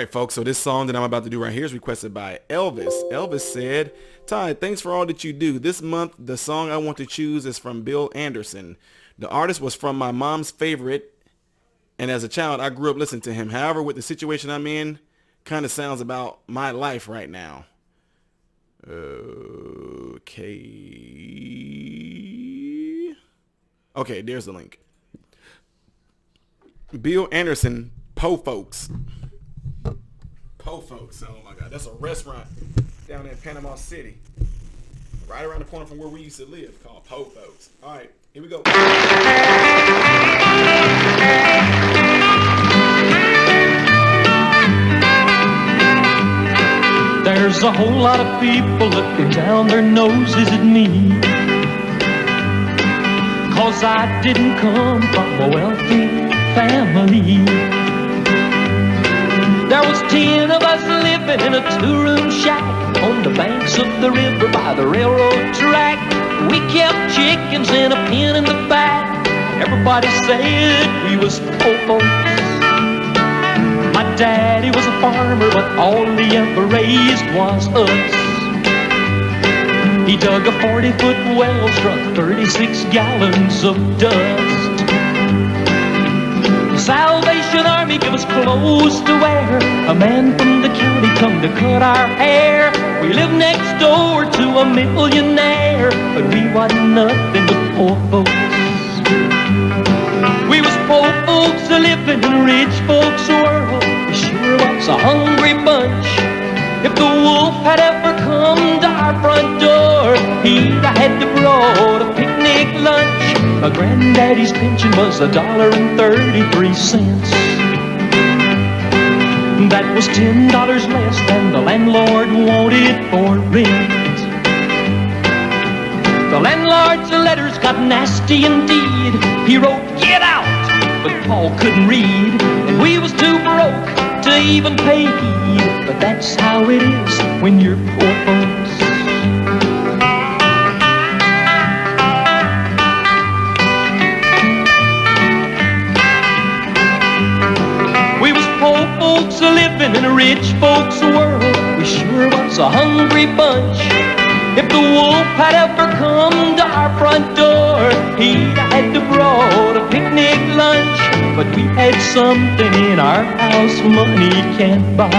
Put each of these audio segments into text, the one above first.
right, folks. So this song that I'm about to do right here is requested by Elvis. Elvis said, Ty, thanks for all that you do. This month, the song I want to choose is from Bill Anderson. The artist was from my mom's favorite, and as a child, I grew up listening to him. However, with the situation I'm in, kind of sounds about my life right now. Okay, there's the link. Bill Anderson, Po Folks. Po Folks. Oh my God, that's a restaurant down in Panama City, right around the corner from where we used to live, called Po Folks. All right, here we go. There's a whole lot of people looking down their noses at me, 'cause I didn't come from a wealthy family. There was 10 of us living in a two-room shack on the banks of the river by the railroad track. We kept chickens in a pen in the back. Everybody said we was poor folks. My daddy was a farmer, but all he ever raised was us. He dug a 40-foot well, struck 36 gallons of dust. The Salvation Army gave us clothes to wear. A man from the county come to cut our hair. We lived next door to a millionaire, but we wasn't nothing but poor folks. We was poor folks living in a rich folks' world. We sure was a hungry bunch. If the wolf had ever come to our front door, he'd have had to brought a picnic lunch. My granddaddy's pension was $1.33. That was $10 less than the landlord wanted for rent. The landlord's letters got nasty indeed. He wrote, "Get out," but Paul couldn't read, and we was too broke to even pay heed. But that's how it is when you're poor folks. We was poor folks living in a rich folks' world. We sure was a hungry bunch. If the wolf had ever come to our front door, he'd had to brought a picnic lunch. But we had something in our house money can't buy.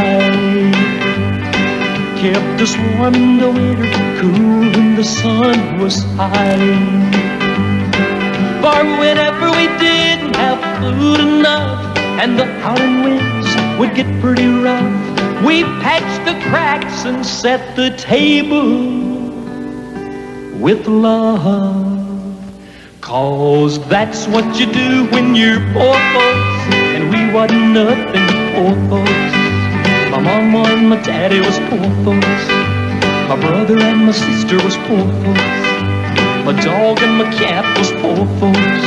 Kept us warm in the winter, cool when the sun was high. For whenever we didn't have food enough and the howling winds would get pretty rough, we patched the cracks and set the table with love. 'Cause that's what you do when you're poor folks, and we wasn't nothing but poor folks. My mama and my daddy was poor folks. My brother and my sister was poor folks. My dog and my cat was poor folks.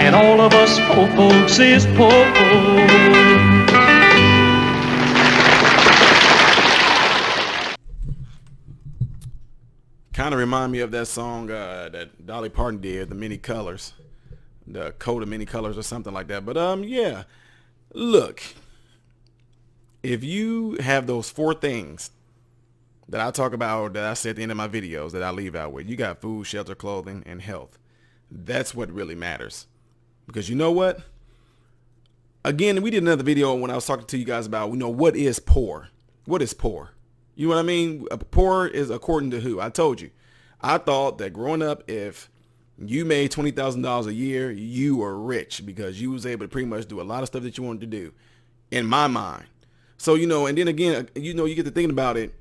And all of us poor folks is poor folks. Kind of remind me of that song that Dolly Parton did, The Many Colors, the Coat of Many Colors or something like that. But yeah, look, if you have those four things that I talk about, that I say at the end of my videos, that I leave out with, you got food, shelter, clothing, and health. That's what really matters. Because you know what? Again, we did another video when I was talking to you guys about, what is poor? What is poor? You know what I mean? Poor is according to who? I told you. I thought that growing up, if you made $20,000 a year, you were rich because you was able to pretty much do a lot of stuff that you wanted to do, in my mind. So, and then again, you get to thinking about it.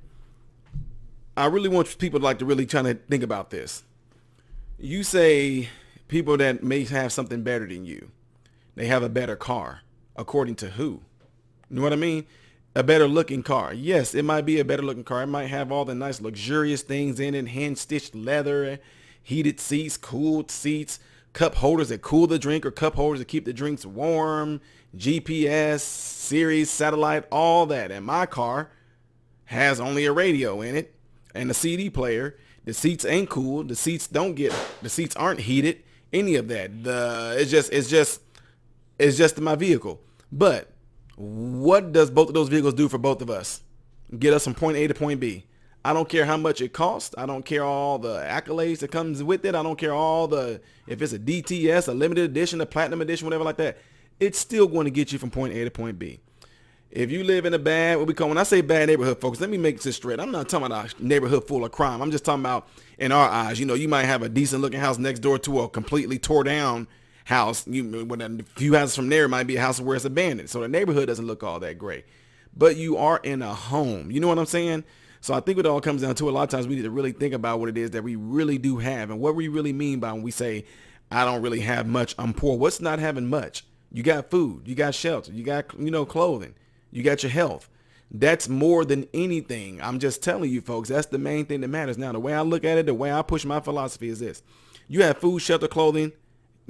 I really want people to really try to think about this. You say people that may have something better than you, they have a better car. According to who? You know what I mean? A better looking car. Yes, it might be a better looking car. It might have all the nice luxurious things in it, hand stitched leather, heated seats, cooled seats, cup holders that cool the drink or cup holders that keep the drinks warm, GPS, Sirius, satellite, all that. And my car has only a radio in it and a CD player. The seats ain't cool. The seats aren't heated. Any of that. It's just my vehicle. But What does both of those vehicles do for both of us? Get us from point A to point B. I don't care how much it costs. I don't care all the accolades that comes with it. I don't care if it's a DTS, a limited edition, a platinum edition, whatever like that. It's still going to get you from point A to point B. If you live in a bad, when I say bad neighborhood, folks, let me make this straight. I'm not talking about a neighborhood full of crime. I'm just talking about, in our eyes, you might have a decent looking house next door to a completely tore down house. When a few houses from there, it might be a house where it's abandoned. So the neighborhood doesn't look all that great. But you are in a home. You know what I'm saying? So I think what it all comes down to, a lot of times we need to really think about what it is that we really do have and what we really mean by when we say, I don't really have much, I'm poor. What's not having much? You got food, you got shelter, you got, clothing, you got your health. That's more than anything. I'm just telling you, folks, that's the main thing that matters. Now, the way I look at it, the way I push my philosophy is this. You have food, shelter, clothing,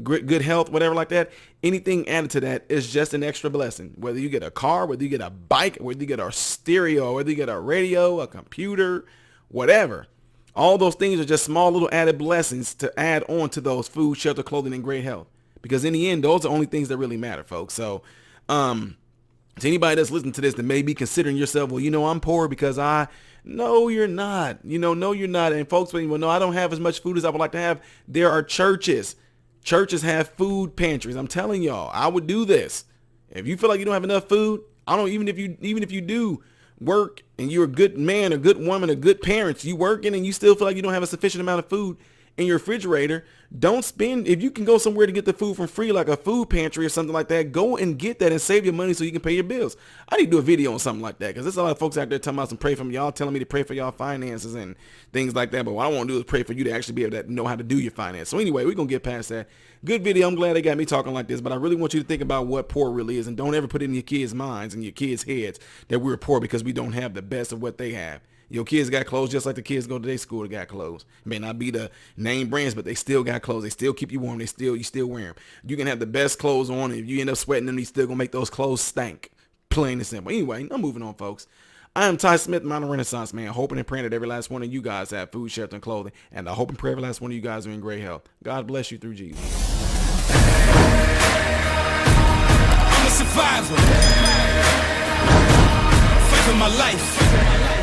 good health, whatever like that. Anything added to that is just an extra blessing. Whether you get a car, whether you get a bike, whether you get a stereo, whether you get a radio, a computer, whatever. All those things are just small little added blessings to add on to those food, shelter, clothing, and great health. Because in the end, those are the only things that really matter, folks. So, to anybody that's listening to this that may be considering yourself, well, I'm poor because no, you're not. No, you're not. And folks, no, I don't have as much food as I would like to have. There are churches. Churches have food pantries. I'm telling y'all, I would do this. If you feel like you don't have enough food, even if you do work and you're a good man, a good woman, a good parent, you working and you still feel like you don't have a sufficient amount of food in your refrigerator, don't spend, if you can go somewhere to get the food for free, like a food pantry or something like that, go and get that and save your money so you can pay your bills. I need to do a video on something like that because there's a lot of folks out there talking about some pray for me, y'all telling me to pray for y'all finances and things like that. But what I want to do is pray for you to actually be able to know how to do your finance. So anyway, we're going to get past that. Good video. I'm glad they got me talking like this, but I really want you to think about what poor really is and don't ever put it in your kids' minds and your kids' heads that we're poor because we don't have the best of what they have. Your kids got clothes just like the kids go to their school that got clothes. It may not be the name brands, but they still got clothes. They still keep you warm. You still wear them. You can have the best clothes on, and if you end up sweating them, you still gonna make those clothes stink. Plain and simple. Anyway, I'm moving on, folks. I am Ty Smith, Modern Renaissance Man, hoping and praying that every last one of you guys have food, shelter, and clothing, and I hope and pray every last one of you guys are in great health. God bless you through Jesus. I'm a survivor. Fight for my life.